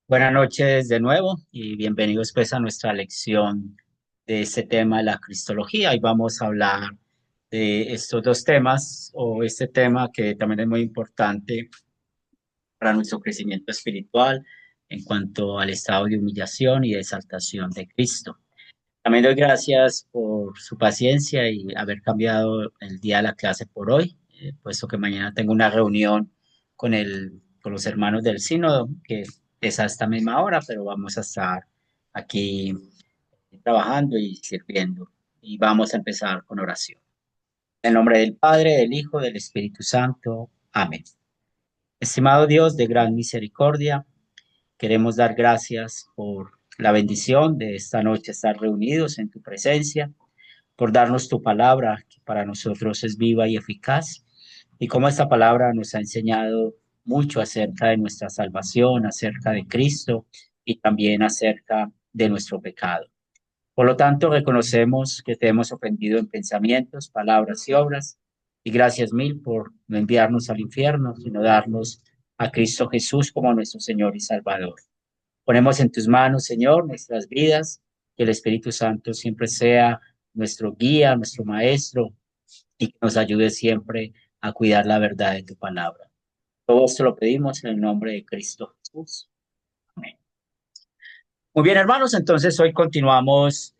Buenas noches de nuevo y bienvenidos pues a nuestra lección de este tema, la cristología. Y vamos a hablar de estos dos temas o este tema que también es muy importante para nuestro crecimiento espiritual en cuanto al estado de humillación y de exaltación de Cristo. También doy gracias por su paciencia y haber cambiado el día de la clase por hoy, puesto que mañana tengo una reunión con los hermanos del sínodo, que es a esta misma hora, pero vamos a estar aquí trabajando y sirviendo. Y vamos a empezar con oración. En el nombre del Padre, del Hijo, del Espíritu Santo. Amén. Estimado Dios de gran misericordia, queremos dar gracias por la bendición de esta noche estar reunidos en tu presencia, por darnos tu palabra, que para nosotros es viva y eficaz, y cómo esta palabra nos ha enseñado mucho acerca de nuestra salvación, acerca de Cristo y también acerca de nuestro pecado. Por lo tanto, reconocemos que te hemos ofendido en pensamientos, palabras y obras, y gracias mil por no enviarnos al infierno, sino darnos a Cristo Jesús como nuestro Señor y Salvador. Ponemos en tus manos, Señor, nuestras vidas, que el Espíritu Santo siempre sea nuestro guía, nuestro maestro, y que nos ayude siempre a cuidar la verdad de tu palabra. Todo esto lo pedimos en el nombre de Cristo Jesús. Amén. Muy bien, hermanos, entonces hoy continuamos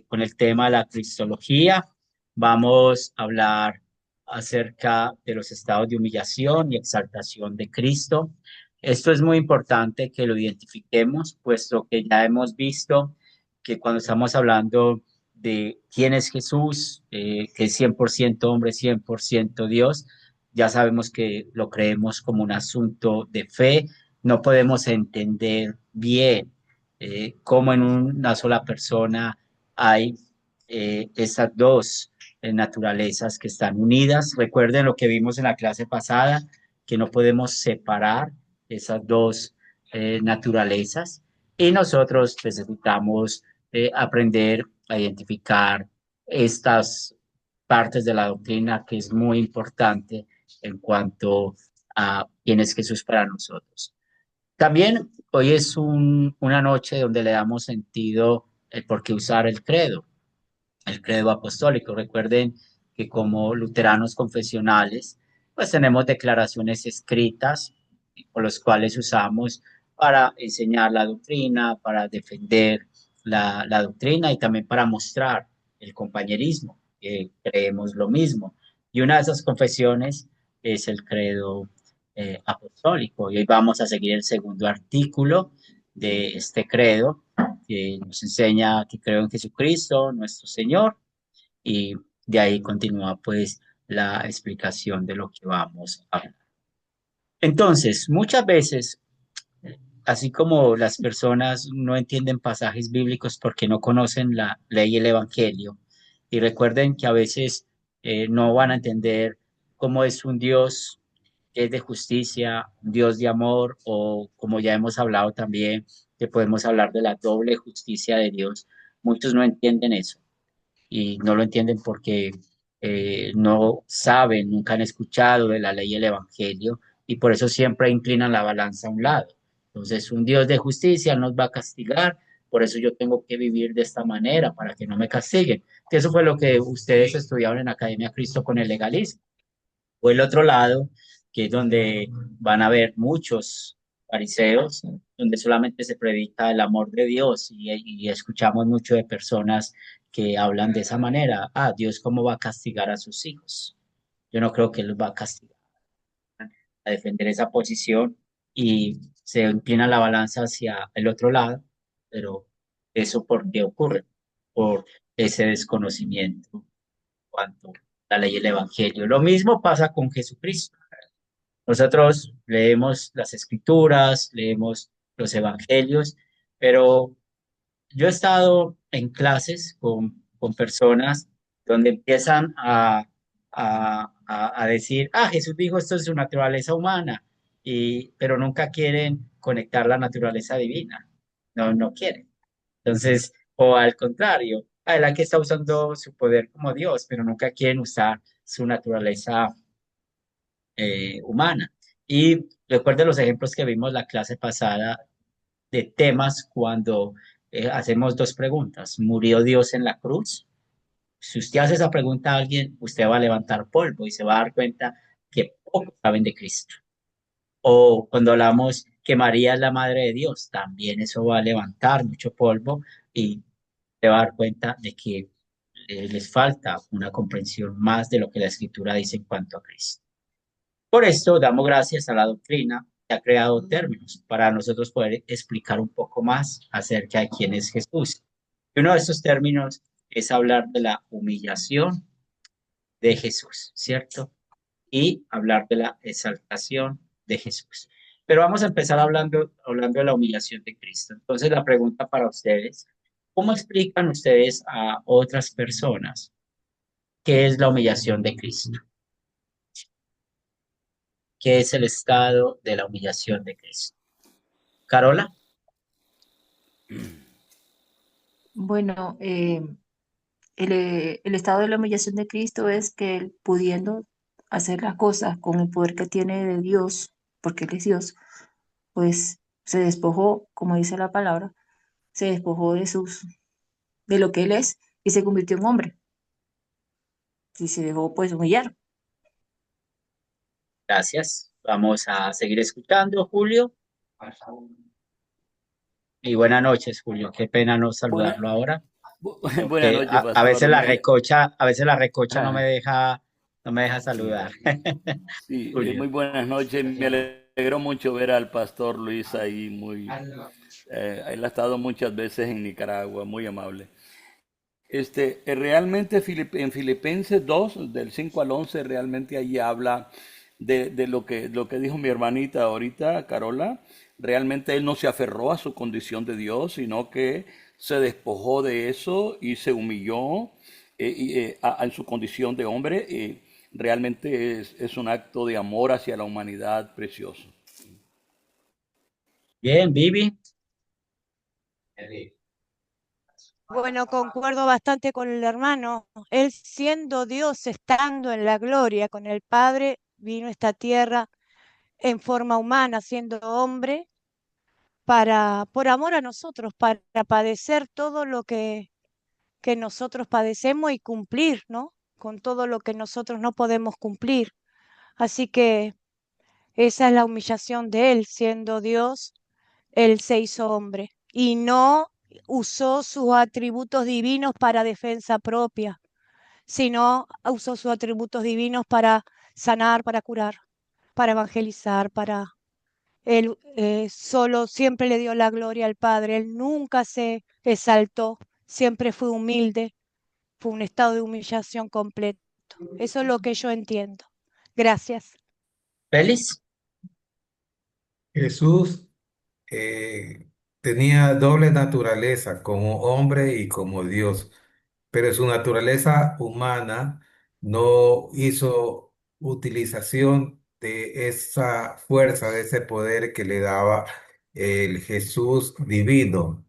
con el tema de la cristología. Vamos a hablar acerca de los estados de humillación y exaltación de Cristo. Esto es muy importante que lo identifiquemos, puesto que ya hemos visto que cuando estamos hablando de quién es Jesús, que es 100% hombre, 100% Dios, ya sabemos que lo creemos como un asunto de fe. No podemos entender bien cómo en una sola persona hay esas dos naturalezas que están unidas. Recuerden lo que vimos en la clase pasada, que no podemos separar esas dos naturalezas y nosotros necesitamos aprender a identificar estas partes de la doctrina que es muy importante en cuanto a quién es Jesús para nosotros. También hoy es una noche donde le damos sentido el por qué usar el credo apostólico. Recuerden que como luteranos confesionales, pues tenemos declaraciones escritas por los cuales usamos para enseñar la doctrina, para defender la doctrina y también para mostrar el compañerismo, que creemos lo mismo. Y una de esas confesiones es el credo apostólico. Y hoy vamos a seguir el segundo artículo de este credo que nos enseña que creo en Jesucristo, nuestro Señor, y de ahí continúa pues la explicación de lo que vamos a hablar. Entonces, muchas veces, así como las personas no entienden pasajes bíblicos porque no conocen la ley y el evangelio, y recuerden que a veces no van a entender cómo es un Dios que es de justicia, un Dios de amor, o como ya hemos hablado también, que podemos hablar de la doble justicia de Dios. Muchos no entienden eso y no lo entienden porque no saben, nunca han escuchado de la ley y el evangelio y por eso siempre inclinan la balanza a un lado. Entonces, un Dios de justicia nos va a castigar, por eso yo tengo que vivir de esta manera para que no me castiguen. Que eso fue lo que ustedes estudiaron en Academia Cristo con el legalismo. O el otro lado, que es donde van a ver muchos fariseos, donde solamente se predica el amor de Dios y escuchamos mucho de personas que hablan de esa manera. Ah, Dios, ¿cómo va a castigar a sus hijos? Yo no creo que Él los va a castigar, a defender esa posición y se inclina la balanza hacia el otro lado, pero ¿eso por qué ocurre? Por ese desconocimiento cuanto a la ley y el evangelio. Lo mismo pasa con Jesucristo. Nosotros leemos las escrituras, leemos los evangelios, pero yo he estado en clases con personas donde empiezan a decir, ah, Jesús dijo esto es su naturaleza humana, pero nunca quieren conectar la naturaleza divina. No, no quieren. Entonces, o al contrario, la que está usando su poder como Dios, pero nunca quieren usar su naturaleza humana. Y recuerden los ejemplos que vimos la clase pasada de temas cuando hacemos dos preguntas. ¿Murió Dios en la cruz? Si usted hace esa pregunta a alguien, usted va a levantar polvo y se va a dar cuenta que pocos saben de Cristo. O cuando hablamos que María es la madre de Dios, también eso va a levantar mucho polvo y se va a dar cuenta de que les falta una comprensión más de lo que la Escritura dice en cuanto a Cristo. Por esto damos gracias a la doctrina que ha creado términos para nosotros poder explicar un poco más acerca de quién es Jesús. Y uno de estos términos es hablar de la humillación de Jesús, ¿cierto? Y hablar de la exaltación de Jesús. Pero vamos a empezar hablando de la humillación de Cristo. Entonces, la pregunta para ustedes, ¿cómo explican ustedes a otras personas qué es la humillación de Cristo? ¿Qué es el estado de la humillación de Cristo? Carola, Bueno, el estado de la humillación de Cristo es que Él, pudiendo hacer las cosas con el poder que tiene de Dios, porque Él es Dios, pues se despojó, como dice la palabra, se despojó de lo que Él es y se convirtió en hombre y se dejó pues humillar. gracias. Vamos a seguir escuchando, Julio. Y buenas noches, Julio. Qué pena no Buena, saludarlo ahora, buenas porque noches, a pastor. veces a veces la recocha Ah, no me deja saludar. sí, Julio. muy buenas noches. Me alegró mucho ver al pastor Luis ahí, él ha estado muchas veces en Nicaragua, muy amable. Realmente en Filipenses 2 del 5 al 11 realmente ahí habla de lo que dijo mi hermanita ahorita, Carola. Realmente él no se aferró a su condición de Dios, sino que se despojó de eso y se humilló en su condición de hombre. Realmente es un acto de amor hacia la humanidad precioso. Bien, Vivi. Bueno, concuerdo bastante con el hermano. Él siendo Dios, estando en la gloria con el Padre, vino a esta tierra en forma humana, siendo hombre, por amor a nosotros, para padecer todo lo que nosotros padecemos y cumplir, ¿no? Con todo lo que nosotros no podemos cumplir. Así que esa es la humillación de él, siendo Dios, él se hizo hombre y no usó sus atributos divinos para defensa propia, sino usó sus atributos divinos para sanar, para curar, para evangelizar, para... Él solo siempre le dio la gloria al Padre, él nunca se exaltó, siempre fue humilde, fue un estado de humillación completo. Eso es lo que yo entiendo. Gracias. Félix. Jesús eh, tenía doble naturaleza, como hombre y como Dios, pero su naturaleza humana no hizo utilización de esa fuerza, de ese poder que le daba el Jesús divino.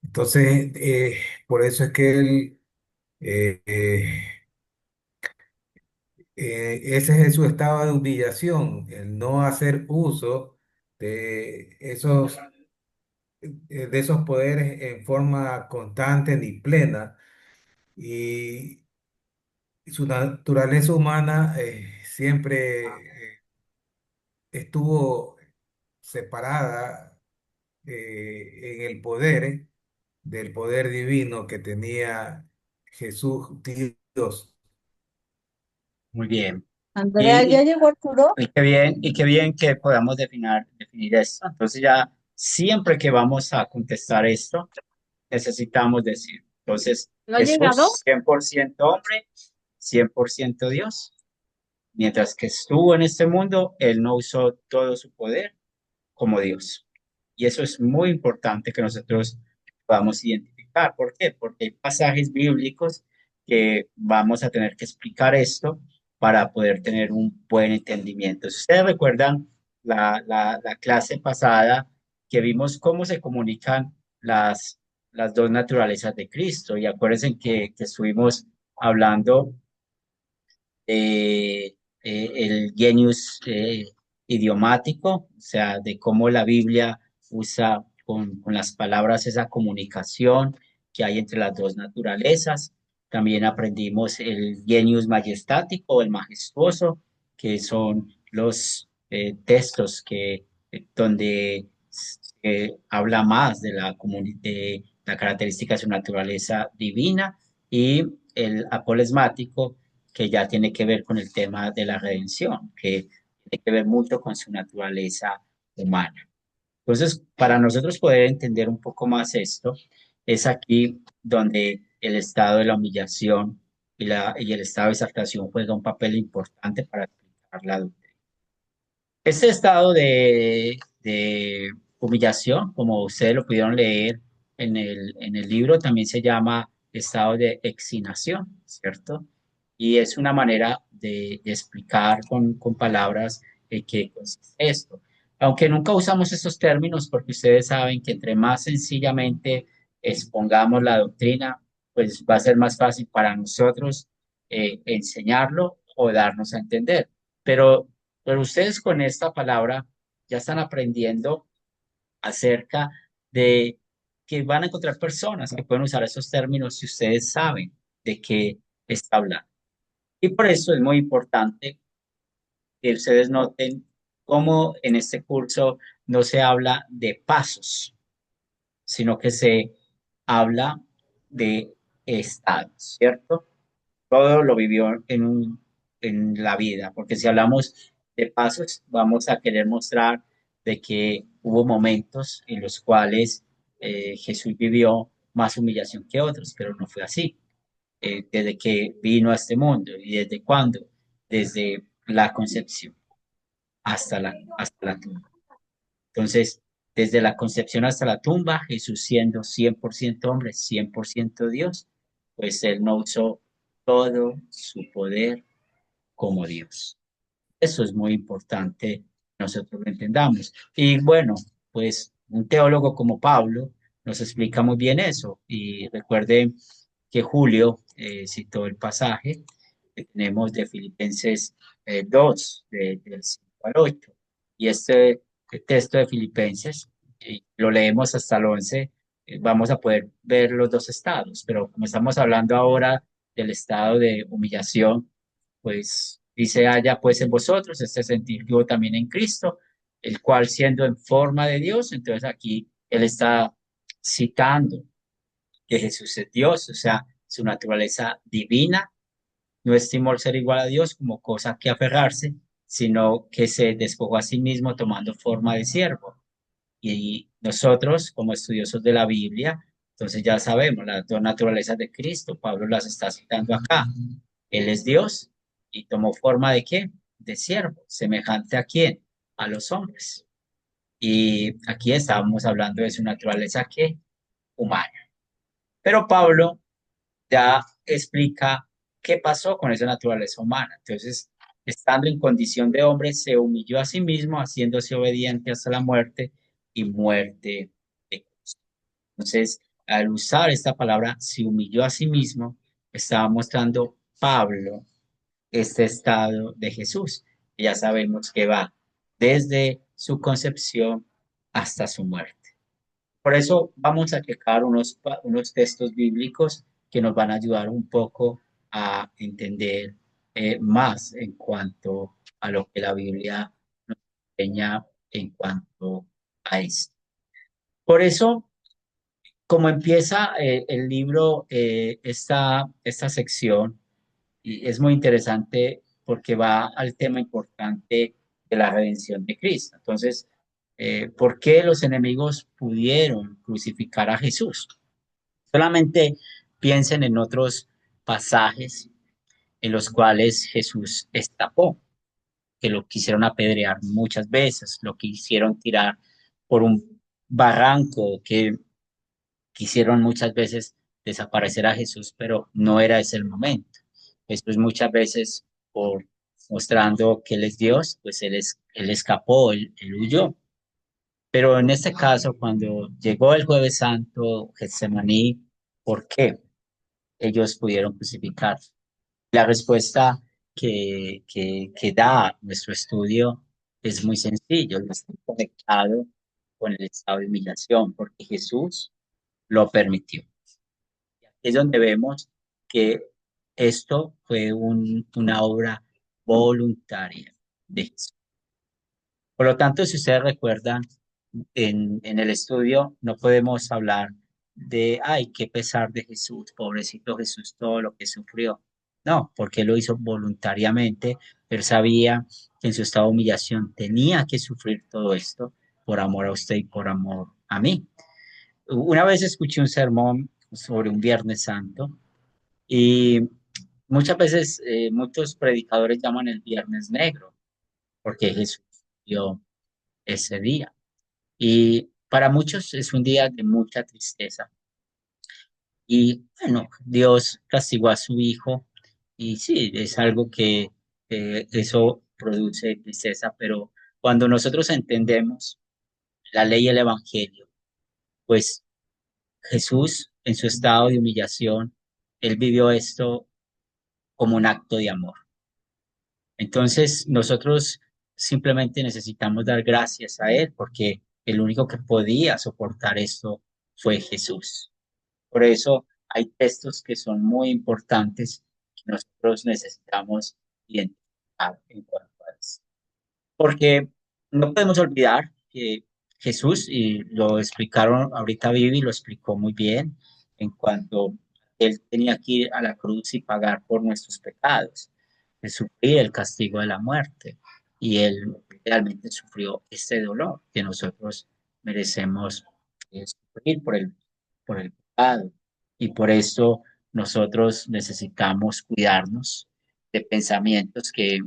Entonces, por eso es que él, eh, eh, ese es su estado de humillación, el no hacer uso de esos poderes en forma constante ni plena, y su naturaleza humana siempre estuvo separada en el poder del poder divino que tenía Jesús Dios. Muy bien. Andrea, ¿ya Y, llegó Arturo? y qué bien que podamos definir esto. Entonces ya siempre que vamos a contestar esto, necesitamos decir, entonces, ¿No ha llegado? Jesús, 100% hombre, 100% Dios. Mientras que estuvo en este mundo, él no usó todo su poder como Dios. Y eso es muy importante que nosotros podamos identificar. ¿Por qué? Porque hay pasajes bíblicos que vamos a tener que explicar esto para poder tener un buen entendimiento. Si ustedes recuerdan la clase pasada que vimos cómo se comunican las dos naturalezas de Cristo, y acuérdense que estuvimos hablando el genius idiomático, o sea, de cómo la Biblia usa con las palabras esa comunicación que hay entre las dos naturalezas. También aprendimos el genius majestático, el majestuoso, que son los textos donde se habla más de de la característica de su naturaleza divina, y el apolesmático, que ya tiene que ver con el tema de la redención, que tiene que ver mucho con su naturaleza humana. Entonces, para nosotros poder entender un poco más esto, es aquí donde el estado de la humillación y el estado de exaltación juega un papel importante para explicar la doctrina. Este estado de humillación, como ustedes lo pudieron leer en el libro, también se llama estado de exinación, ¿cierto? Y es una manera de explicar con palabras qué consiste esto. Aunque nunca usamos esos términos, porque ustedes saben que entre más sencillamente expongamos la doctrina, pues va a ser más fácil para nosotros enseñarlo o darnos a entender. Pero pero ustedes con esta palabra ya están aprendiendo acerca de que van a encontrar personas que pueden usar esos términos si ustedes saben de qué está hablando. Y por eso es muy importante que ustedes noten cómo en este curso no se habla de pasos, sino que se habla de estados, ¿cierto? Todo lo vivió en la vida, porque si hablamos de pasos, vamos a querer mostrar de que hubo momentos en los cuales Jesús vivió más humillación que otros, pero no fue así. Desde que vino a este mundo, y desde cuándo, desde la concepción hasta la tumba. Entonces, desde la concepción hasta la tumba, Jesús siendo 100% hombre, 100% Dios, pues él no usó todo su poder como Dios. Eso es muy importante que nosotros lo entendamos. Y bueno, pues un teólogo como Pablo nos explica muy bien eso. Y recuerden que Julio citó el pasaje que tenemos de Filipenses 2, del 5 al 8. Y este texto de Filipenses, lo leemos hasta el 11, vamos a poder ver los dos estados, pero como estamos hablando ahora del estado de humillación, pues dice: haya pues en vosotros este sentir que hubo también en Cristo, el cual siendo en forma de Dios, entonces aquí él está citando que Jesús es Dios, o sea, su naturaleza divina, no estimó el ser igual a Dios como cosa que aferrarse, sino que se despojó a sí mismo tomando forma de siervo. Y nosotros, como estudiosos de la Biblia, entonces ya sabemos las dos naturalezas de Cristo. Pablo las está citando acá. Él es Dios y tomó forma de qué? De siervo, semejante a quién? A los hombres. Y aquí estábamos hablando de su naturaleza ¿qué? Humana. Pero Pablo ya explica qué pasó con esa naturaleza humana. Entonces, estando en condición de hombre, se humilló a sí mismo, haciéndose obediente hasta la muerte y muerte de cruz. Entonces, al usar esta palabra, se humilló a sí mismo, estaba mostrando Pablo este estado de Jesús. Y ya sabemos que va desde su concepción hasta su muerte. Por eso vamos a checar unos textos bíblicos que nos van a ayudar un poco a entender más en cuanto a lo que la Biblia nos enseña en cuanto a esto. Por eso, como empieza el libro, esta sección, y es muy interesante porque va al tema importante de la redención de Cristo. Entonces, ¿por qué los enemigos pudieron crucificar a Jesús? Solamente piensen en otros pasajes en los cuales Jesús escapó, que lo quisieron apedrear muchas veces, lo quisieron tirar por un barranco, que quisieron muchas veces desaparecer a Jesús, pero no era ese el momento. Jesús muchas veces, por mostrando que Él es Dios, pues él escapó, él huyó. Pero en este caso, cuando llegó el Jueves Santo, Getsemaní, ¿por qué ellos pudieron crucificar? La respuesta que da nuestro estudio es muy sencillo, está conectado con el estado de humillación, porque Jesús lo permitió. Es donde vemos que esto fue una obra voluntaria de Jesús. Por lo tanto, si ustedes recuerdan, en el estudio no podemos hablar de, ay, qué pesar de Jesús, pobrecito Jesús, todo lo que sufrió. No, porque él lo hizo voluntariamente. Él sabía que en su estado de humillación tenía que sufrir todo esto por amor a usted y por amor a mí. Una vez escuché un sermón sobre un Viernes Santo y muchas veces muchos predicadores llaman el Viernes Negro porque Jesús dio ese día. Y para muchos es un día de mucha tristeza. Y bueno, Dios castigó a su hijo y sí, es algo que eso produce tristeza, pero cuando nosotros entendemos la ley y el evangelio, pues Jesús en su estado de humillación, él vivió esto como un acto de amor. Entonces nosotros simplemente necesitamos dar gracias a él porque el único que podía soportar esto fue Jesús. Por eso hay textos que son muy importantes que nosotros necesitamos identificar en cuanto a eso. Porque no podemos olvidar que Jesús, y lo explicaron ahorita Vivi, lo explicó muy bien, en cuanto él tenía que ir a la cruz y pagar por nuestros pecados, de sufrir el castigo de la muerte. Y él realmente sufrió este dolor que nosotros merecemos sufrir por el pecado. Y por eso nosotros necesitamos cuidarnos de pensamientos que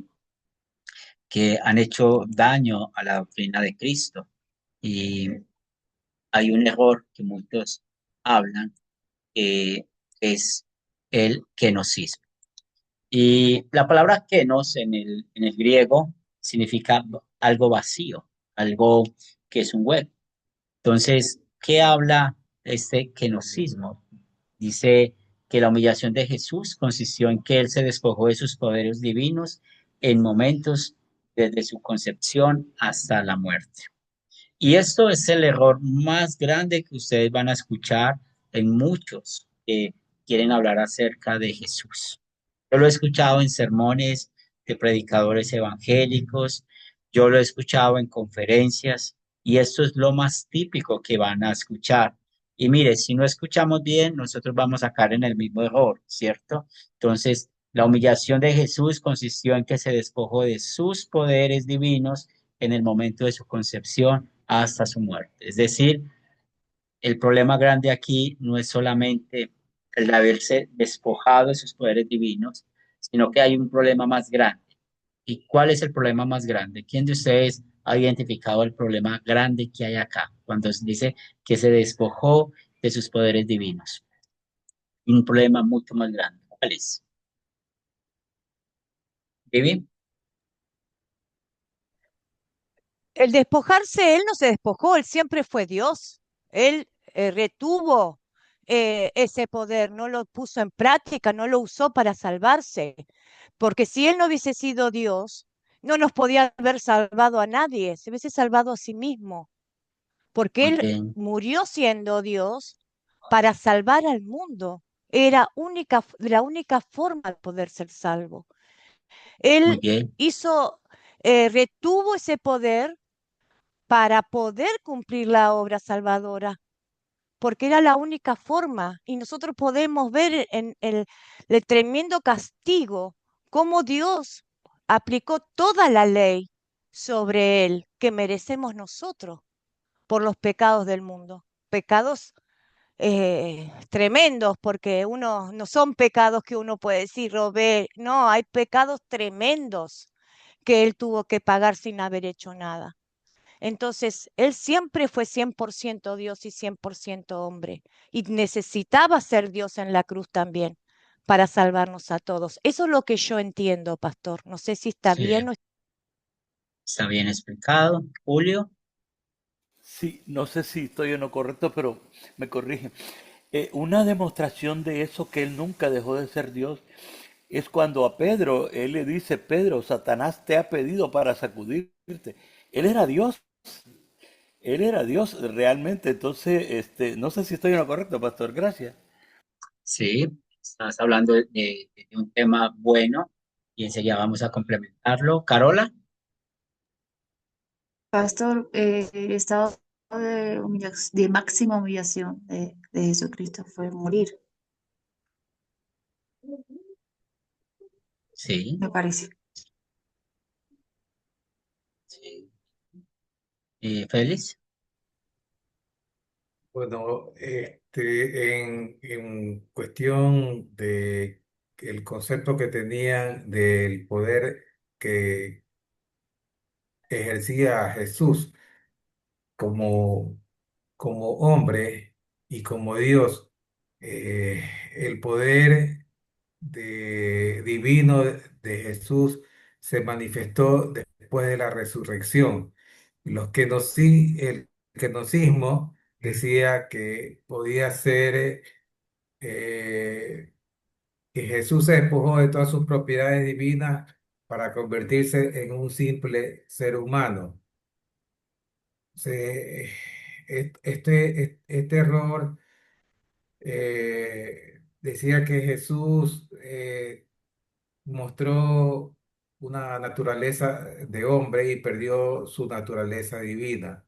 han hecho daño a la doctrina de Cristo. Y hay un error que muchos hablan, que es el kenosis. Y la palabra kenos en el griego significa algo vacío, algo que es un hueco. Entonces, ¿qué habla este kenosismo? Dice que la humillación de Jesús consistió en que él se despojó de sus poderes divinos en momentos desde su concepción hasta la muerte. Y esto es el error más grande que ustedes van a escuchar en muchos que quieren hablar acerca de Jesús. Yo lo he escuchado en sermones de predicadores evangélicos, yo lo he escuchado en conferencias y esto es lo más típico que van a escuchar. Y mire, si no escuchamos bien, nosotros vamos a caer en el mismo error, ¿cierto? Entonces, la humillación de Jesús consistió en que se despojó de sus poderes divinos en el momento de su concepción hasta su muerte. Es decir, el problema grande aquí no es solamente el de haberse despojado de sus poderes divinos, sino que hay un problema más grande. ¿Y cuál es el problema más grande? ¿Quién de ustedes ha identificado el problema grande que hay acá cuando se dice que se despojó de sus poderes divinos? Un problema mucho más grande. ¿Cuál es? ¿Vivi? El despojarse, él no se despojó, él siempre fue Dios. Él retuvo ese poder, no lo puso en práctica, no lo usó para salvarse. Porque si él no hubiese sido Dios, no nos podía haber salvado a nadie, se hubiese salvado a sí mismo. Porque Muy él bien, murió siendo Dios para salvar al mundo. Era la única forma de poder ser salvo. muy Él bien, retuvo ese poder para poder cumplir la obra salvadora, porque era la única forma. Y nosotros podemos ver en el tremendo castigo cómo Dios aplicó toda la ley sobre él que merecemos nosotros por los pecados del mundo. Pecados tremendos, porque uno no son pecados que uno puede decir, robé, no, hay pecados tremendos que él tuvo que pagar sin haber hecho nada. Entonces, él siempre fue 100% Dios y 100% hombre, y necesitaba ser Dios en la cruz también para salvarnos a todos. Eso es lo que yo entiendo, pastor. No sé si está sí, bien o está bien explicado. Julio, Sí, no sé si estoy en lo correcto, pero me corrige. Una demostración de eso, que él nunca dejó de ser Dios, es cuando a Pedro, él le dice, Pedro, Satanás te ha pedido para sacudirte. Él era Dios Él era Dios realmente, entonces, no sé si estoy en lo correcto, pastor, gracias. Sí, estás hablando de un tema bueno y enseguida vamos a complementarlo. Carola, Pastor, el estado de máxima humillación de Jesucristo fue morir, sí, me parece. sí. Félix, Bueno, en cuestión de el concepto que tenían del poder que ejercía Jesús como, como hombre y como Dios, el poder divino de Jesús se manifestó después de la resurrección. El gnosticismo decía que podía ser que Jesús se despojó de todas sus propiedades divinas para convertirse en un simple ser humano. Se- este error decía que Jesús mostró una naturaleza de hombre y perdió su naturaleza divina.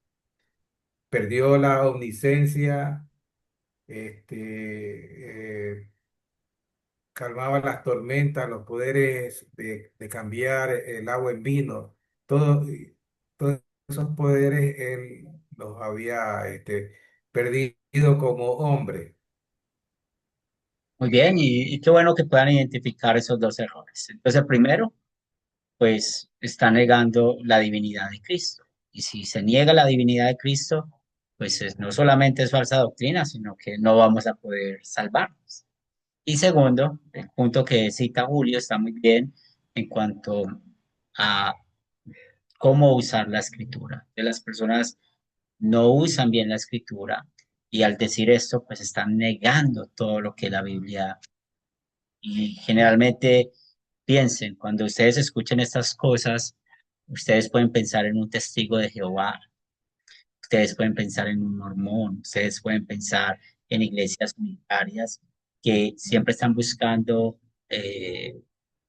Perdió la omnisciencia, calmaba las tormentas, los poderes de cambiar el agua en vino. Todos esos poderes él los había perdido como hombre. muy bien, y qué bueno que puedan identificar esos dos errores. Entonces, el primero, pues está negando la divinidad de Cristo. Y si se niega la divinidad de Cristo, pues no solamente es falsa doctrina, sino que no vamos a poder salvarnos. Y segundo, el punto que cita Julio está muy bien en cuanto a cómo usar la escritura. De las personas no usan bien la escritura y al decir esto, pues están negando todo lo que la Biblia y generalmente piensen, cuando ustedes escuchen estas cosas, ustedes pueden pensar en un testigo de Jehová, ustedes pueden pensar en un mormón, ustedes pueden pensar en iglesias unitarias que siempre están buscando eh,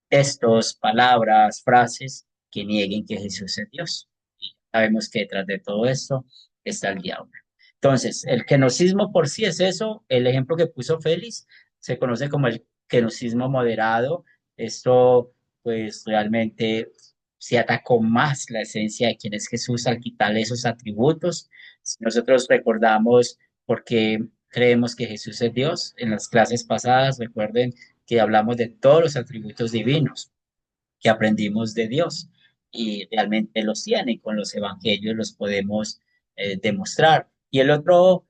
textos, palabras, frases que nieguen que Jesús es Dios. Y sabemos que detrás de todo esto está el diablo. Entonces, el kenocismo por sí es eso. El ejemplo que puso Félix se conoce como el kenocismo moderado. Esto, pues, realmente se atacó más la esencia de quién es Jesús al quitarle esos atributos. Si nosotros recordamos por qué creemos que Jesús es Dios, en las clases pasadas, recuerden que hablamos de todos los atributos divinos que aprendimos de Dios y realmente los tiene, con los evangelios los podemos demostrar. Y el otro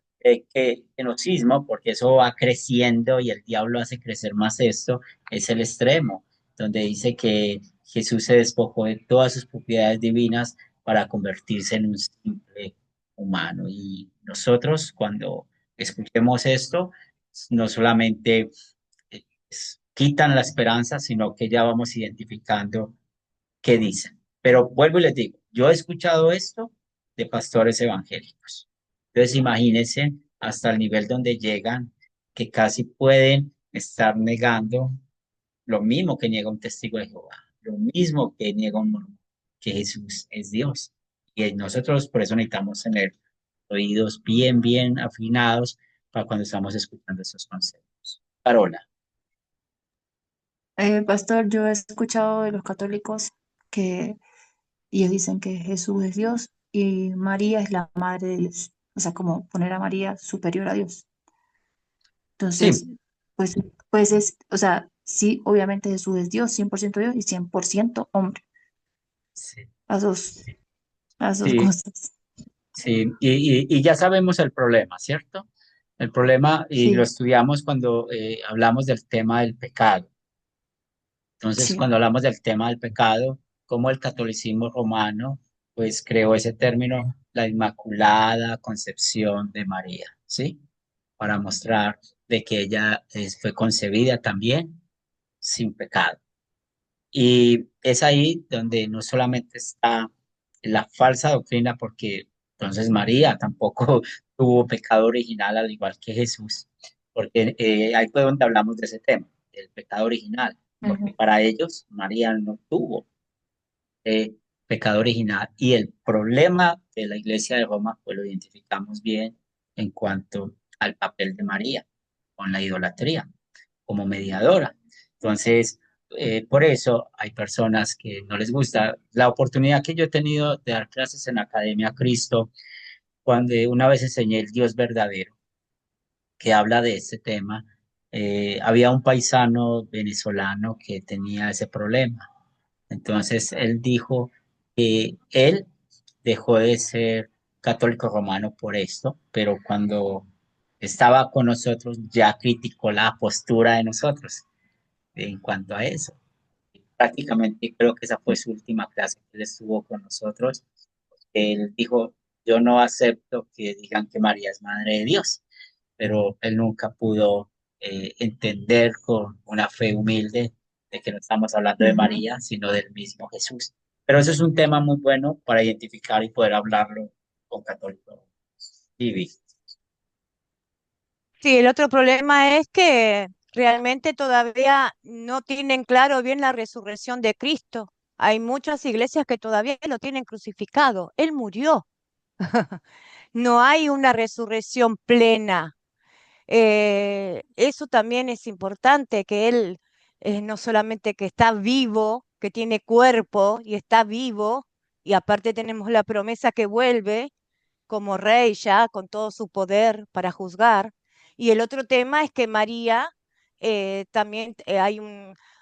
enocismo, porque eso va creciendo y el diablo hace crecer más esto, es el extremo, donde dice que Jesús se despojó de todas sus propiedades divinas para convertirse en un simple humano. Y nosotros cuando escuchemos esto, no solamente quitan la esperanza, sino que ya vamos identificando qué dicen. Pero vuelvo y les digo, yo he escuchado esto de pastores evangélicos. Entonces imagínense hasta el nivel donde llegan, que casi pueden estar negando lo mismo que niega un testigo de Jehová, lo mismo que niega un mormón, que Jesús es Dios. Y nosotros por eso necesitamos tener oídos bien, bien afinados para cuando estamos escuchando esos conceptos. Carola. Pastor, yo he escuchado de los católicos que ellos dicen que Jesús es Dios y María es la madre de Dios. O sea, como poner a María superior a Dios. Entonces, Sí, pues, pues es, o sea, sí, obviamente Jesús es Dios, 100% Dios y 100% hombre. sí, Las dos, las dos sí, cosas. sí. Y ya sabemos el problema, ¿cierto? El problema, y lo Sí, estudiamos cuando hablamos del tema del pecado. Entonces, sí. cuando hablamos del tema del pecado, como el catolicismo romano, pues creó ese término, la Inmaculada Concepción de María, ¿sí? Para mostrar de que ella fue concebida también sin pecado. Y es ahí donde no solamente está la falsa doctrina, porque Entonces María tampoco tuvo pecado original al igual que Jesús, porque ahí fue donde hablamos de ese tema, del pecado original, porque Ujú, para ellos María no tuvo pecado original. Y el problema de la Iglesia de Roma, pues lo identificamos bien en cuanto al papel de María con la idolatría como mediadora. Entonces, por eso hay personas que no les gusta. La oportunidad que yo he tenido de dar clases en la Academia Cristo, cuando una vez enseñé el Dios verdadero, que habla de este tema, había un paisano venezolano que tenía ese problema. Entonces, él dijo que él dejó de ser católico romano por esto, pero cuando estaba con nosotros ya criticó la postura de nosotros en cuanto a eso. Prácticamente creo que esa fue su última clase que él estuvo con nosotros. Él dijo, yo no acepto que digan que María es madre de Dios, pero él nunca pudo entender con una fe humilde de que no estamos hablando de ujú. María, sino del mismo Jesús. Pero eso es un tema muy bueno para identificar y poder hablarlo con católicos. Vivi. Sí, el otro problema es que realmente todavía no tienen claro bien la resurrección de Cristo. Hay muchas iglesias que todavía lo tienen crucificado. Él murió. No hay una resurrección plena. Eso también es importante, que Él no solamente que está vivo, que tiene cuerpo y está vivo, y aparte tenemos la promesa que vuelve como rey ya con todo su poder para juzgar. Y el otro tema es que María, también hay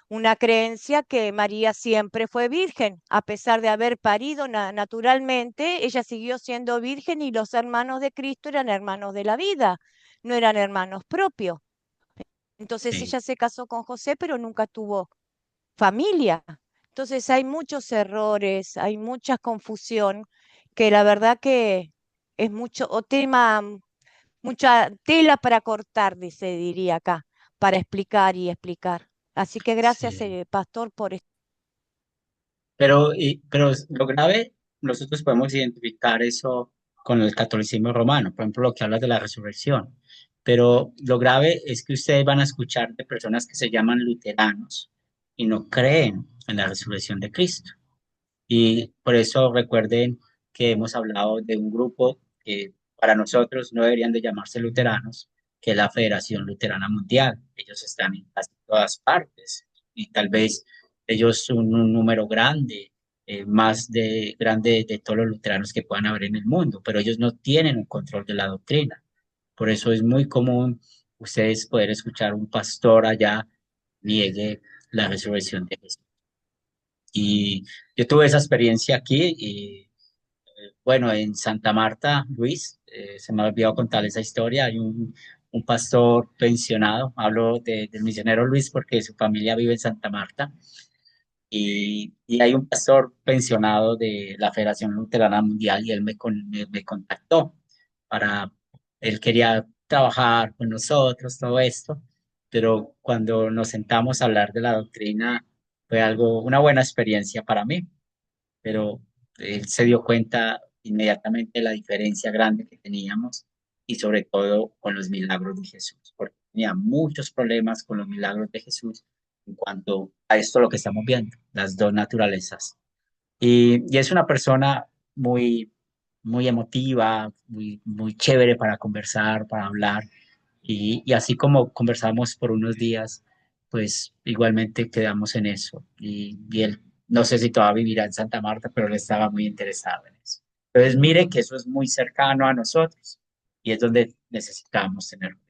una creencia que María siempre fue virgen, a pesar de haber parido naturalmente, ella siguió siendo virgen y los hermanos de Cristo eran hermanos de la vida, no eran hermanos propios. Entonces Sí. ella se casó con José, pero nunca tuvo familia. Entonces hay muchos errores, hay mucha confusión, que la verdad que es mucho, o tema, mucha tela para cortar, diría acá, para explicar y explicar. Así que gracias, Sí. pastor, por esto. Pero lo grave, nosotros podemos identificar eso con el catolicismo romano, por ejemplo, lo que habla de la resurrección. Pero lo grave es que ustedes van a escuchar de personas que se llaman luteranos y no creen en la resurrección de Cristo. Y por eso recuerden que hemos hablado de un grupo que para nosotros no deberían de llamarse luteranos, que es la Federación Luterana Mundial. Ellos están en casi todas partes y tal vez ellos son un número grande, más de grande de todos los luteranos que puedan haber en el mundo, pero ellos no tienen un control de la doctrina. Por eso es muy común ustedes poder escuchar un pastor allá niegue la resurrección de Jesús. Y yo tuve esa experiencia aquí y bueno, en Santa Marta, Luis, se me ha olvidado contar esa historia. Hay un pastor pensionado, hablo del misionero Luis porque su familia vive en Santa Marta. Y hay un pastor pensionado de la Federación Luterana Mundial y él me contactó para, él quería trabajar con nosotros, todo esto, pero cuando nos sentamos a hablar de la doctrina fue algo, una buena experiencia para mí, pero él se dio cuenta inmediatamente de la diferencia grande que teníamos y sobre todo con los milagros de Jesús, porque tenía muchos problemas con los milagros de Jesús en cuanto a esto lo que estamos viendo, las dos naturalezas. Y es una persona muy, muy emotiva, muy chévere para conversar, para hablar. Y así como conversamos por unos días, pues igualmente quedamos en eso. Y él, no sé si todavía vivirá en Santa Marta, pero él estaba muy interesado en eso. Entonces, mire que eso es muy cercano a nosotros y es donde necesitamos tenerlo.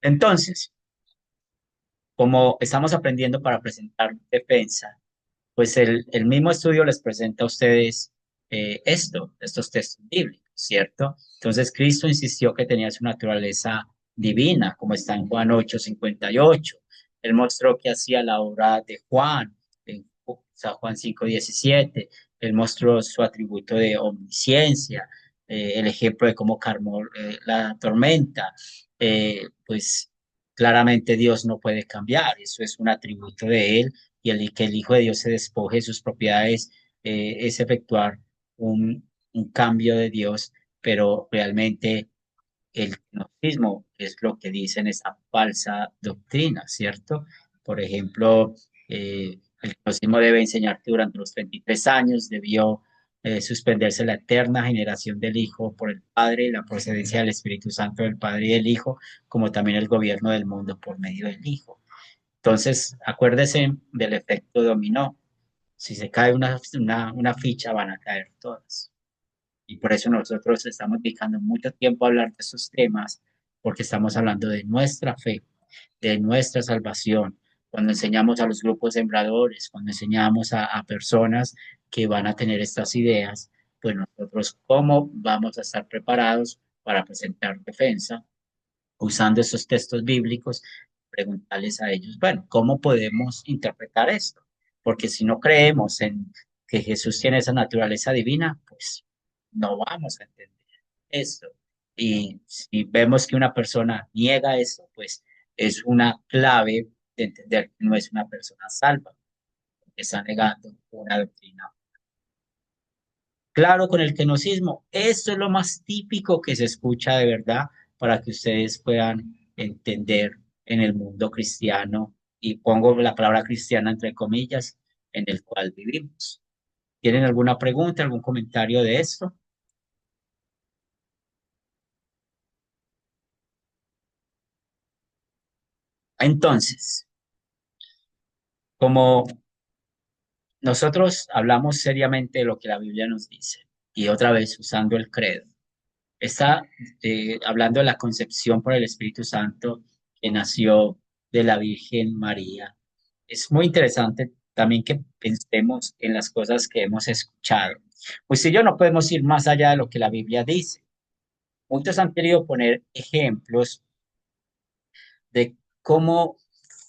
Entonces, como estamos aprendiendo para presentar defensa, pues el mismo estudio les presenta a ustedes estos textos bíblicos, ¿cierto? Entonces Cristo insistió que tenía su naturaleza divina, como está en Juan 8:58. Él mostró que hacía la obra de Juan, en San Juan 5:17. Él mostró su atributo de omnisciencia, el ejemplo de cómo calmó la tormenta. Pues claramente Dios no puede cambiar, eso es un atributo de Él y el que el Hijo de Dios se despoje de sus propiedades es efectuar un cambio de Dios pero realmente el gnosticismo es lo que dicen esa falsa doctrina, ¿cierto? Por ejemplo, el gnosticismo debe enseñar que durante los 33 años debió suspenderse la eterna generación del Hijo por el Padre, la procedencia del Espíritu Santo del Padre y del Hijo, como también el gobierno del mundo por medio del Hijo. Entonces, acuérdese del efecto dominó. Si se cae una ficha, van a caer todas. Y por eso nosotros estamos dedicando mucho tiempo a hablar de esos temas, porque estamos hablando de nuestra fe, de nuestra salvación. Cuando enseñamos a los grupos sembradores, cuando enseñamos a personas que van a tener estas ideas, pues nosotros cómo vamos a estar preparados para presentar defensa usando esos textos bíblicos, preguntarles a ellos, bueno, ¿cómo podemos interpretar esto? Porque si no creemos en que Jesús tiene esa naturaleza divina, pues no vamos a entender esto. Y si vemos que una persona niega eso, pues es una clave de entender que no es una persona salva, porque está negando una doctrina. Claro, con el kenosis,ismo, esto es lo más típico que se escucha de verdad para que ustedes puedan entender en el mundo cristiano, y pongo la palabra cristiana entre comillas, en el cual vivimos. ¿Tienen alguna pregunta, algún comentario de esto? Entonces, como nosotros hablamos seriamente de lo que la Biblia nos dice, y otra vez usando el credo, está hablando de la concepción por el Espíritu Santo que nació de la Virgen María. Es muy interesante también que pensemos en las cosas que hemos escuchado. Pues si yo no podemos ir más allá de lo que la Biblia dice. Muchos han querido poner ejemplos de cómo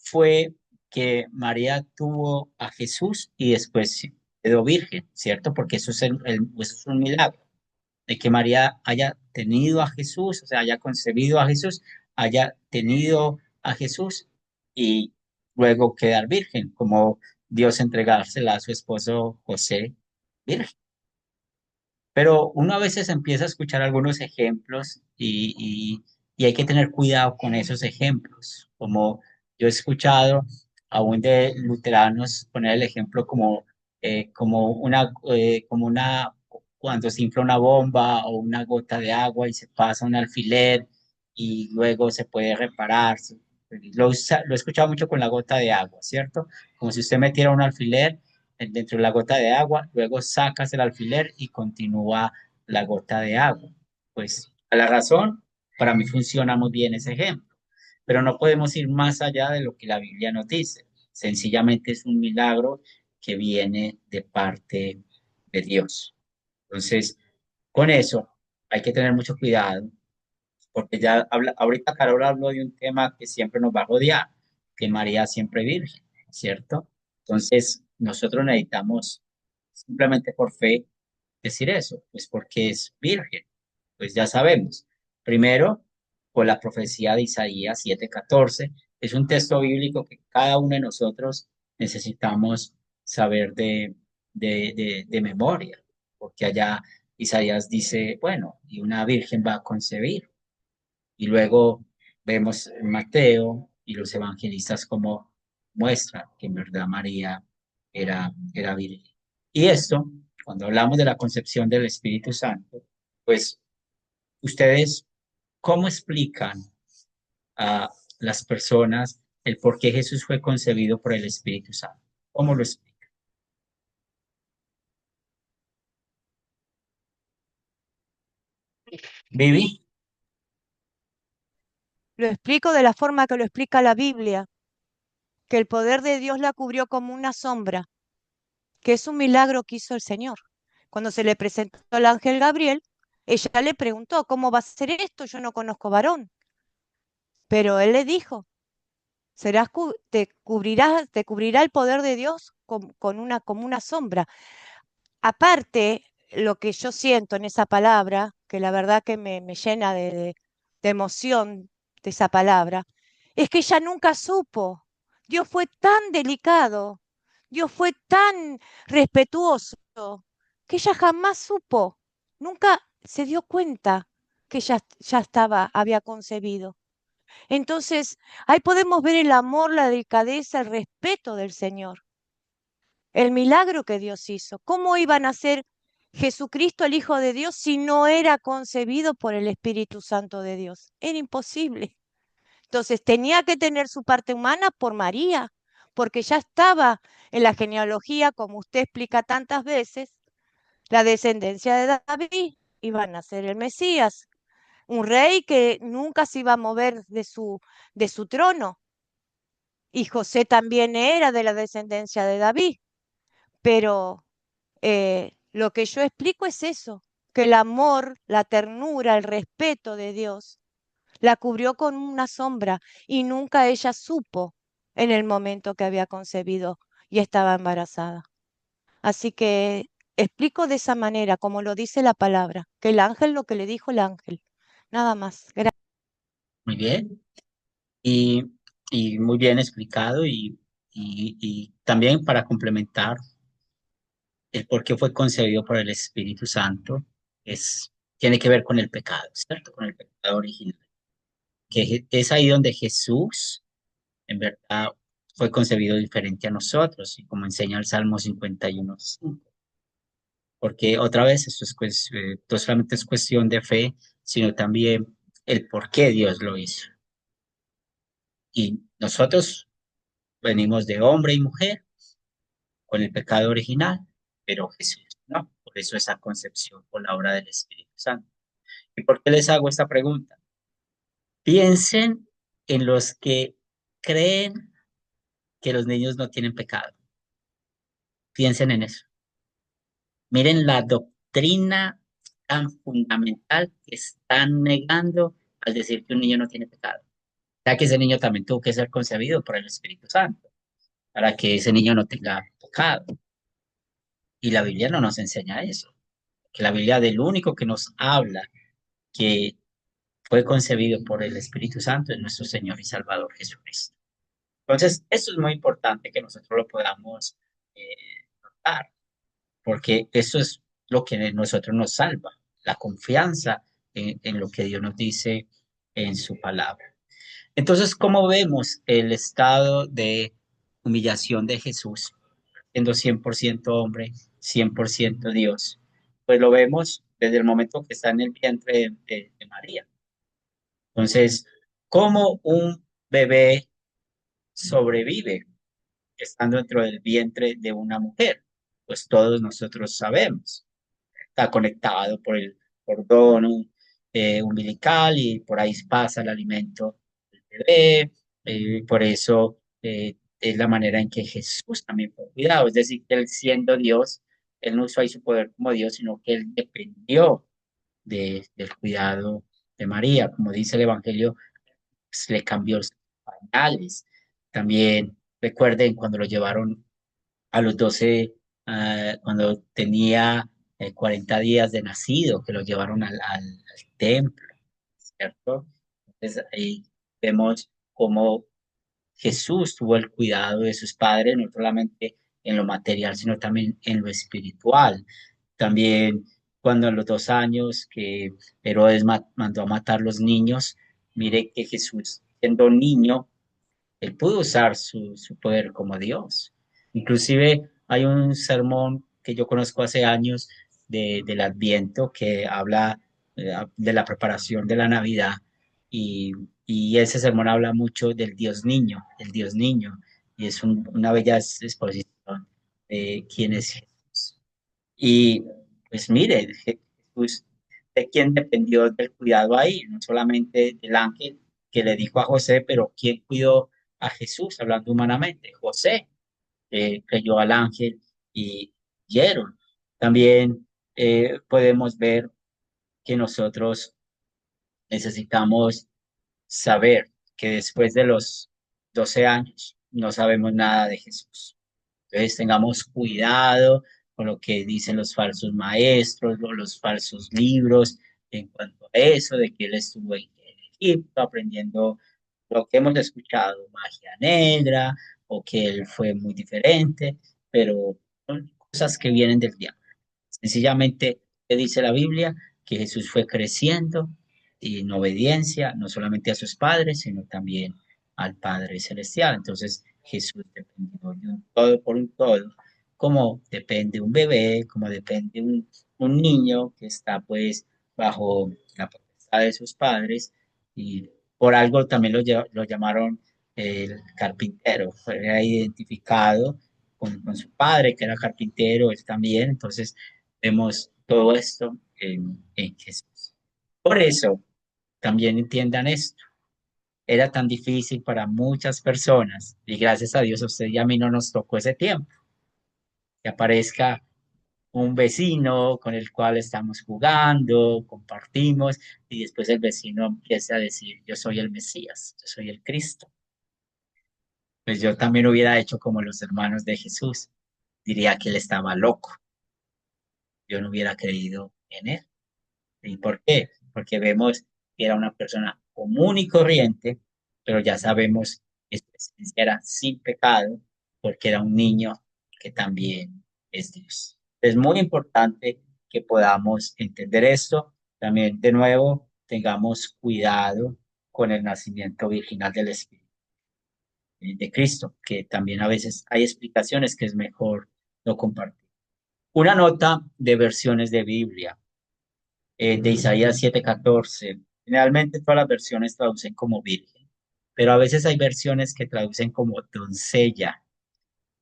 fue que María tuvo a Jesús y después quedó virgen, ¿cierto? Porque eso es un milagro de que María haya tenido a Jesús, o sea, haya concebido a Jesús, haya tenido a Jesús y luego quedar virgen, como Dios entregársela a su esposo José virgen. Pero uno a veces empieza a escuchar algunos ejemplos y hay que tener cuidado con esos ejemplos. Como yo he escuchado aún de luteranos poner el ejemplo como una, cuando se infla una bomba o una gota de agua y se pasa un alfiler y luego se puede reparar. Lo he escuchado mucho con la gota de agua, ¿cierto? Como si usted metiera un alfiler dentro de la gota de agua, luego sacas el alfiler y continúa la gota de agua. Pues a la razón, para mí funciona muy bien ese ejemplo, pero no podemos ir más allá de lo que la Biblia nos dice. Sencillamente es un milagro que viene de parte de Dios. Entonces, con eso hay que tener mucho cuidado, porque ahorita Carol habló de un tema que siempre nos va a rodear, que María siempre virgen, ¿cierto? Entonces, nosotros necesitamos simplemente por fe decir eso, pues porque es virgen, pues ya sabemos. Primero, por la profecía de Isaías 7:14, es un texto bíblico que cada uno de nosotros necesitamos saber de memoria, porque allá Isaías dice, bueno, y una virgen va a concebir. Y luego vemos en Mateo y los evangelistas como muestran que en verdad María era virgen. Y esto, cuando hablamos de la concepción del Espíritu Santo, pues ustedes, ¿cómo explican a las personas el por qué Jesús fue concebido por el Espíritu Santo? ¿Cómo lo explican? Vivi, Lo explico de la forma que lo explica la Biblia, que el poder de Dios la cubrió como una sombra, que es un milagro que hizo el Señor. Cuando se le presentó al ángel Gabriel, ella le preguntó, ¿cómo va a ser esto? Yo no conozco varón. Pero él le dijo, te cubrirá el poder de Dios como una sombra. Aparte, lo que yo siento en esa palabra, que la verdad que me llena de emoción de esa palabra, es que ella nunca supo. Dios fue tan delicado, Dios fue tan respetuoso, que ella jamás supo. Nunca se dio cuenta que ya había concebido. Entonces, ahí podemos ver el amor, la delicadeza, el respeto del Señor, el milagro que Dios hizo. ¿Cómo iba a nacer Jesucristo, el Hijo de Dios, si no era concebido por el Espíritu Santo de Dios? Era imposible. Entonces, tenía que tener su parte humana por María, porque ya estaba en la genealogía, como usted explica tantas veces, la descendencia de David, iba a nacer el Mesías, un rey que nunca se iba a mover de su trono. Y José también era de la descendencia de David. Pero lo que yo explico es eso, que el amor, la ternura, el respeto de Dios la cubrió con una sombra y nunca ella supo en el momento que había concebido y estaba embarazada. Así que explico de esa manera, como lo dice la palabra, que el ángel lo que le dijo el ángel. Nada más. Muy bien. Y, y muy bien explicado y también para complementar el por qué fue concebido por el Espíritu Santo, tiene que ver con el pecado, ¿cierto? Con el pecado original. Es ahí donde Jesús, en verdad, fue concebido diferente a nosotros, y como enseña el Salmo 51:5. Porque otra vez, esto no solamente es cuestión de fe, sino también el por qué Dios lo hizo. Y nosotros venimos de hombre y mujer con el pecado original, pero Jesús no. Por eso esa concepción por la obra del Espíritu Santo. ¿Y por qué les hago esta pregunta? Piensen en los que creen que los niños no tienen pecado. Piensen en eso. Miren la doctrina tan fundamental que están negando al decir que un niño no tiene pecado. Ya que ese niño también tuvo que ser concebido por el Espíritu Santo, para que ese niño no tenga pecado. Y la Biblia no nos enseña eso. Que la Biblia del único que nos habla que fue concebido por el Espíritu Santo es nuestro Señor y Salvador Jesucristo. Entonces, eso es muy importante que nosotros lo podamos eh, notar, porque eso es lo que a nosotros nos salva, la confianza en lo que Dios nos dice en su palabra. Entonces, ¿cómo vemos el estado de humillación de Jesús, siendo 100% hombre, 100% Dios? Pues lo vemos desde el momento que está en el vientre de María. Entonces, ¿cómo un bebé sobrevive estando dentro del vientre de una mujer? Pues todos nosotros sabemos. Está conectado por el cordón umbilical y por ahí pasa el alimento del bebé. Por eso es la manera en que Jesús también fue cuidado. Es decir, que él siendo Dios, él no usó ahí su poder como Dios, sino que él dependió del cuidado de María. Como dice el Evangelio, pues, le cambió los pañales. También recuerden cuando lo llevaron a los 12, cuando tenía 40 días de nacido, que lo llevaron al templo, ¿cierto? Entonces ahí vemos cómo Jesús tuvo el cuidado de sus padres, no solamente en lo material, sino también en lo espiritual. También cuando a los 2 años que Herodes mandó a matar los niños, mire que Jesús, siendo niño, él pudo usar su poder como Dios. Inclusive hay un sermón que yo conozco hace años del Adviento que habla de la preparación de la Navidad y, y ese sermón habla mucho del Dios niño, el Dios niño, y es una bella exposición de quién es Jesús. Y pues mire, Jesús, de quién dependió del cuidado ahí, no solamente del ángel que le dijo a José, pero quién cuidó a Jesús, hablando humanamente, José, creyó al ángel y huyeron. También podemos ver que nosotros necesitamos saber que después de los 12 años no sabemos nada de Jesús. Entonces tengamos cuidado con lo que dicen los falsos maestros o los falsos libros en cuanto a eso, de que él estuvo en Egipto aprendiendo lo que hemos escuchado, magia negra, o que él fue muy diferente, pero son cosas que vienen del diablo. Sencillamente, ¿qué dice la Biblia? que Jesús fue creciendo en obediencia, no solamente a sus padres, sino también al Padre Celestial. Entonces Jesús dependió de un todo por un todo, como depende un bebé, como depende un niño que está pues bajo la potestad de sus padres, y por algo también lo llamaron el carpintero, fue identificado con su padre que era carpintero, él también. Entonces vemos todo esto en Jesús. Por eso también entiendan esto. Era tan difícil para muchas personas y gracias a Dios a usted y a mí no nos tocó ese tiempo, que aparezca un vecino con el cual estamos jugando, compartimos, y después el vecino empieza a decir, yo soy el Mesías, yo soy el Cristo. Pues yo también hubiera hecho como los hermanos de Jesús. Diría que él estaba loco. Yo no hubiera creído en él. ¿Y por qué? Porque vemos que era una persona común y corriente, pero ya sabemos que su esencia era sin pecado, porque era un niño que también es Dios. Es muy importante que podamos entender esto. También, de nuevo, tengamos cuidado con el nacimiento virginal del Espíritu de Cristo, que también a veces hay explicaciones que es mejor no compartir. Una nota de versiones de Biblia, de Isaías 7:14. Generalmente todas las versiones traducen como virgen, pero a veces hay versiones que traducen como doncella,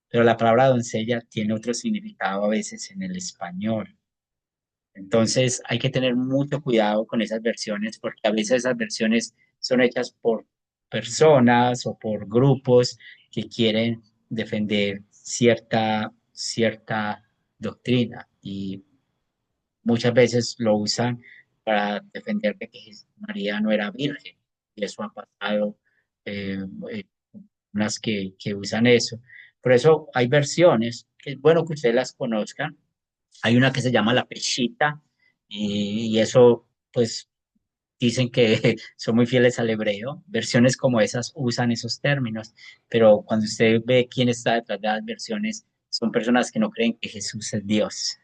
pero la palabra doncella tiene otro significado a veces en el español. Entonces hay que tener mucho cuidado con esas versiones porque a veces esas versiones son hechas por personas o por grupos que quieren defender cierta doctrina, y muchas veces lo usan para defender de que María no era virgen. Y eso ha pasado, eh, eh, unas que usan eso. Por eso hay versiones que es bueno que ustedes las conozcan. Hay una que se llama la Peshita, y eso pues dicen que son muy fieles al hebreo. Versiones como esas usan esos términos, pero cuando usted ve quién está detrás de las versiones, son personas que no creen que Jesús es Dios,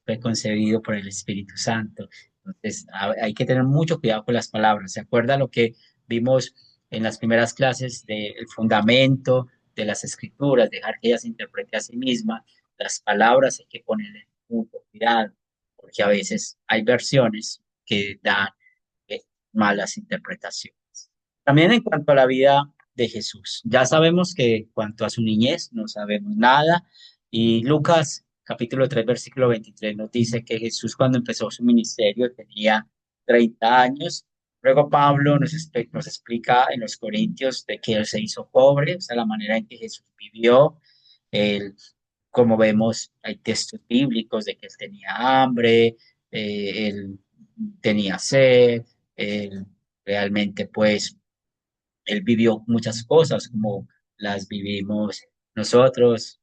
fue concebido por el Espíritu Santo. Entonces, hay que tener mucho cuidado con las palabras. ¿Se acuerda lo que vimos en las primeras clases del fundamento de las escrituras, dejar que ellas se interprete a sí misma? Las palabras hay que ponerle mucho cuidado, porque a veces hay versiones que dan eh, malas interpretaciones. También en cuanto a la vida de Jesús, ya sabemos que en cuanto a su niñez no sabemos nada, y Lucas capítulo 3 versículo 23 nos dice que Jesús cuando empezó su ministerio tenía 30 años. Luego Pablo nos explica en los Corintios de que él se hizo pobre, o sea, la manera en que Jesús vivió. Él, como vemos, hay textos bíblicos de que él tenía hambre, él tenía sed, él realmente pues él vivió muchas cosas como las vivimos nosotros.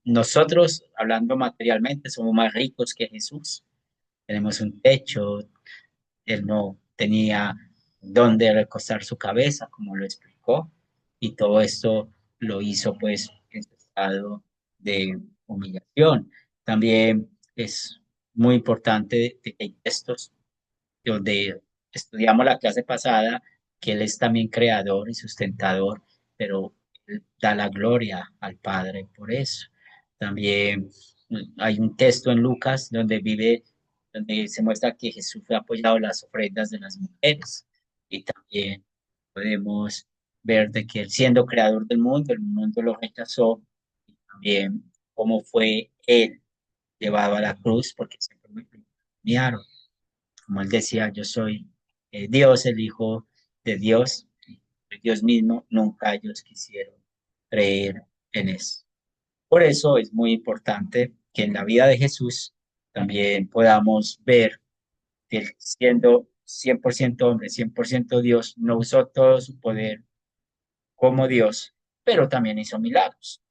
Nosotros, hablando materialmente, somos más ricos que Jesús. Tenemos un techo, él no tenía dónde recostar su cabeza, como lo explicó, y todo esto lo hizo pues en su estado de humillación. También es muy importante de que hay textos donde estudiamos la clase pasada, que Él es también creador y sustentador, pero Él da la gloria al Padre por eso. También hay un texto en Lucas donde se muestra que Jesús fue apoyado en las ofrendas de las mujeres, y también podemos ver de que Él, siendo creador del mundo, el mundo lo rechazó, y también cómo fue Él llevado a la cruz, porque siempre me premiaron. Como él decía, yo soy Dios, el Hijo de Dios, Dios mismo, nunca ellos quisieron creer en eso. Por eso es muy importante que en la vida de Jesús también podamos ver que él, siendo 100% hombre, 100% Dios, no usó todo su poder como Dios, pero también hizo milagros.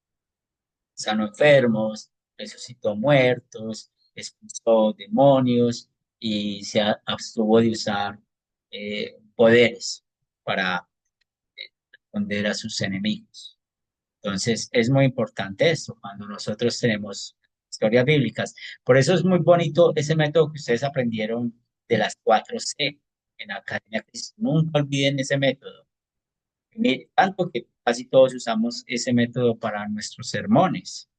Sanó enfermos, resucitó muertos, expulsó demonios, y se abstuvo de usar poderes para responder a sus enemigos. Entonces, es muy importante esto cuando nosotros tenemos historias bíblicas. Por eso es muy bonito ese método que ustedes aprendieron de las 4C en la Academia Cristo. Nunca olviden ese método. Tanto que casi todos usamos ese método para nuestros sermones.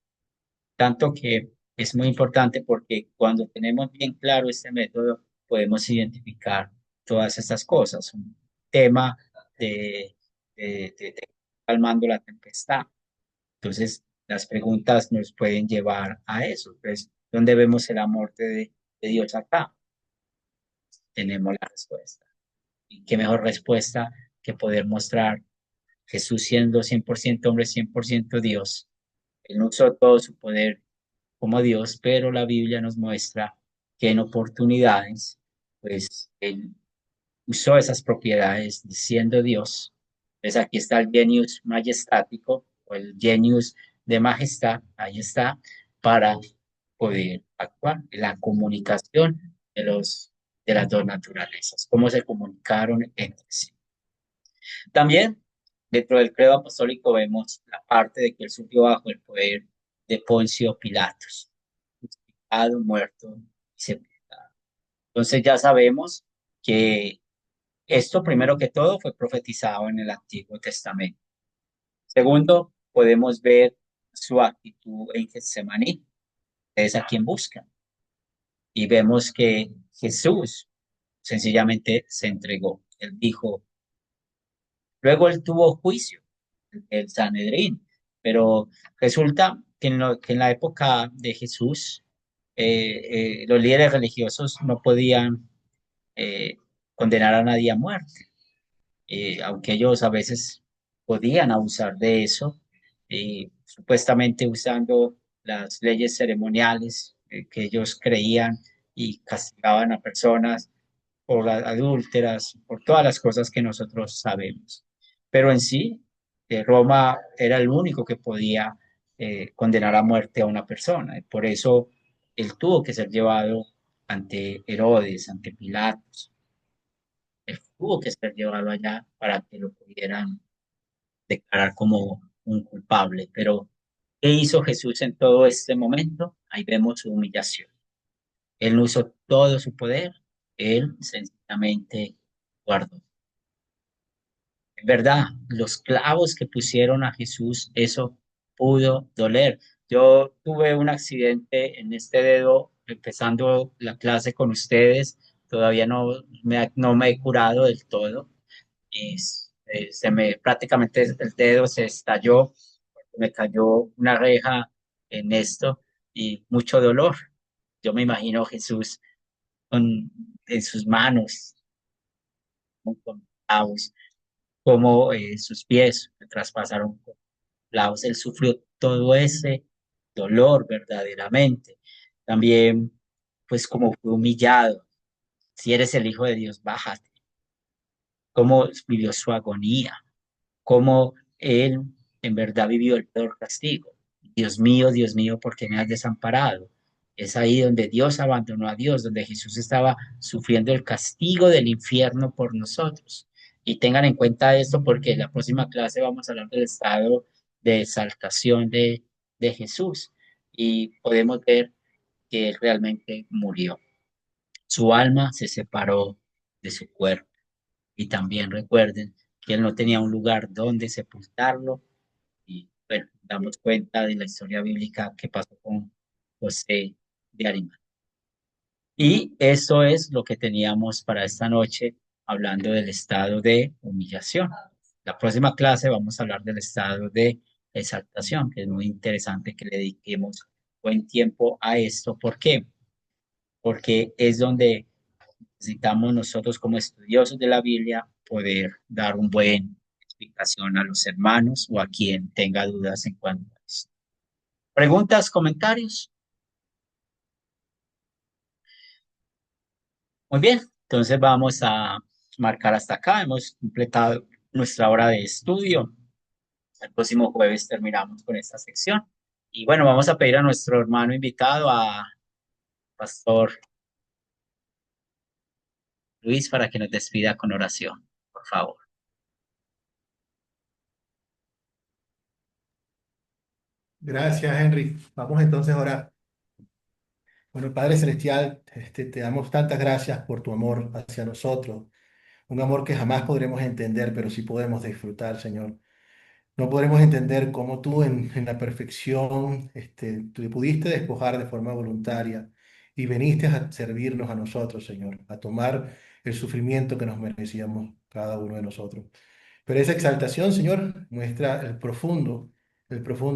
Tanto que es muy importante porque cuando tenemos bien claro este método, podemos identificar todas estas cosas. Un tema de, de calmando la tempestad. Entonces, las preguntas nos pueden llevar a eso. Pues, ¿dónde vemos el amor de Dios acá? Tenemos la respuesta. ¿Y qué mejor respuesta que poder mostrar Jesús siendo 100% hombre, 100% Dios? Él no usó todo su poder como Dios, pero la Biblia nos muestra que en oportunidades, pues Él usó esas propiedades siendo Dios. Entonces aquí está el genius majestático o el genius de majestad, ahí está, para poder actuar. La comunicación de las dos naturalezas, cómo se comunicaron entre sí. También dentro del credo apostólico vemos la parte de que él sufrió bajo el poder de Poncio Pilatos, crucificado, muerto y sepultado. Entonces ya sabemos que esto, primero que todo, fue profetizado en el Antiguo Testamento. Segundo, podemos ver su actitud en Getsemaní, es a quien buscan. Y vemos que Jesús sencillamente se entregó. Él dijo, luego él tuvo juicio, el Sanedrín, pero resulta que en la época de Jesús, los líderes religiosos no podían eh, condenar a nadie a muerte. Aunque ellos a veces podían abusar de eso, supuestamente usando las leyes ceremoniales que ellos creían y castigaban a personas por adúlteras, por todas las cosas que nosotros sabemos. Pero en sí, Roma era el único que podía condenar a muerte a una persona. Y por eso él tuvo que ser llevado ante Herodes, ante Pilatos. Él tuvo que ser llevado allá para que lo pudieran declarar como un culpable. Pero, ¿qué hizo Jesús en todo este momento? Ahí vemos su humillación. Él no usó todo su poder, él sencillamente guardó. Es verdad, los clavos que pusieron a Jesús, eso pudo doler. Yo tuve un accidente en este dedo empezando la clase con ustedes, todavía no me he curado del todo y prácticamente el dedo se estalló, me cayó una reja en esto y mucho dolor. Yo me imagino a Jesús en sus manos, con clavos, como sus pies se traspasaron con clavos. Él sufrió todo ese dolor verdaderamente. También, pues como fue humillado. Si eres el Hijo de Dios, bájate. Cómo vivió su agonía, cómo él en verdad vivió el peor castigo. Dios mío, ¿por qué me has desamparado? Es ahí donde Dios abandonó a Dios, donde Jesús estaba sufriendo el castigo del infierno por nosotros. Y tengan en cuenta esto porque en la próxima clase vamos a hablar del estado de exaltación de Jesús y podemos ver que él realmente murió. Su alma se separó de su cuerpo. Y también recuerden que él no tenía un lugar donde sepultarlo. Y bueno, damos cuenta de la historia bíblica que pasó con José de Arimatea. Y eso es lo que teníamos para esta noche, hablando del estado de humillación. La próxima clase vamos a hablar del estado de exaltación, que es muy interesante que le dediquemos buen tiempo a esto. ¿Por qué? Porque es donde necesitamos nosotros como estudiosos de la Biblia poder dar un buen explicación a los hermanos o a quien tenga dudas en cuanto a esto. ¿Preguntas, comentarios? Muy bien, entonces vamos a marcar hasta acá. Hemos completado nuestra hora de estudio. El próximo jueves terminamos con esta sección. Y bueno, vamos a pedir a nuestro hermano invitado, a Pastor Luis, para que nos despida con oración, por favor. Gracias, Henry. Vamos entonces a orar. Bueno, Padre Celestial, te damos tantas gracias por tu amor hacia nosotros, un amor que jamás podremos entender, pero sí podemos disfrutar, Señor. No podremos entender cómo tú en la perfección tú te pudiste despojar de forma voluntaria y viniste a servirnos a nosotros, Señor, a tomar el sufrimiento que nos merecíamos cada uno de nosotros. Pero esa exaltación, Señor, muestra el profundo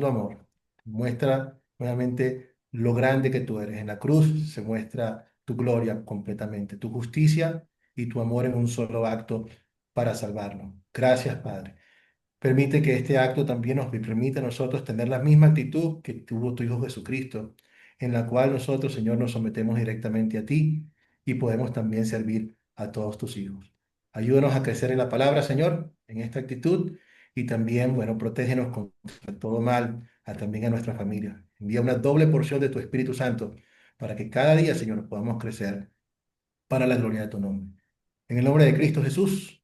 amor. Muestra nuevamente lo grande que tú eres. En la cruz se muestra tu gloria completamente, tu justicia y tu amor en un solo acto para salvarnos. Gracias, Padre. Permite que este acto también nos permita a nosotros tener la misma actitud que tuvo tu Hijo Jesucristo, en la cual nosotros, Señor, nos sometemos directamente a ti y podemos también servir a todos tus hijos. Ayúdanos a crecer en la palabra, Señor, en esta actitud y también, bueno, protégenos contra todo mal, también a nuestra familia. Envía una doble porción de tu Espíritu Santo para que cada día, Señor, podamos crecer para la gloria de tu nombre. En el nombre de Cristo Jesús.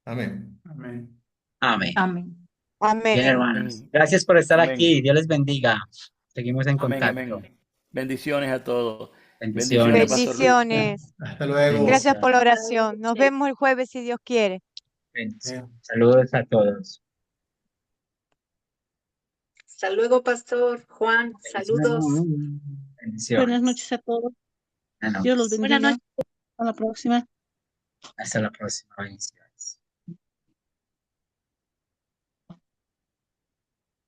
Amén. Amén. Amén. Amén. Bien, Amén. hermanos. Gracias por estar aquí. Amén. Dios les bendiga. Seguimos en Amén, contacto. amén. Bendiciones a todos. Bendiciones, Bendiciones. Pastor Luis. Bendiciones. Hasta luego. Gracias por la Bendiciones. oración. Nos vemos el jueves si Dios quiere. Bendiciones. Saludos a todos. Hasta luego, Pastor Juan. Saludos. Bendiciones. Buenas noches a todos. Buenas Dios los noches. bendiga. Hasta la próxima. Hasta la próxima. Bendiciones.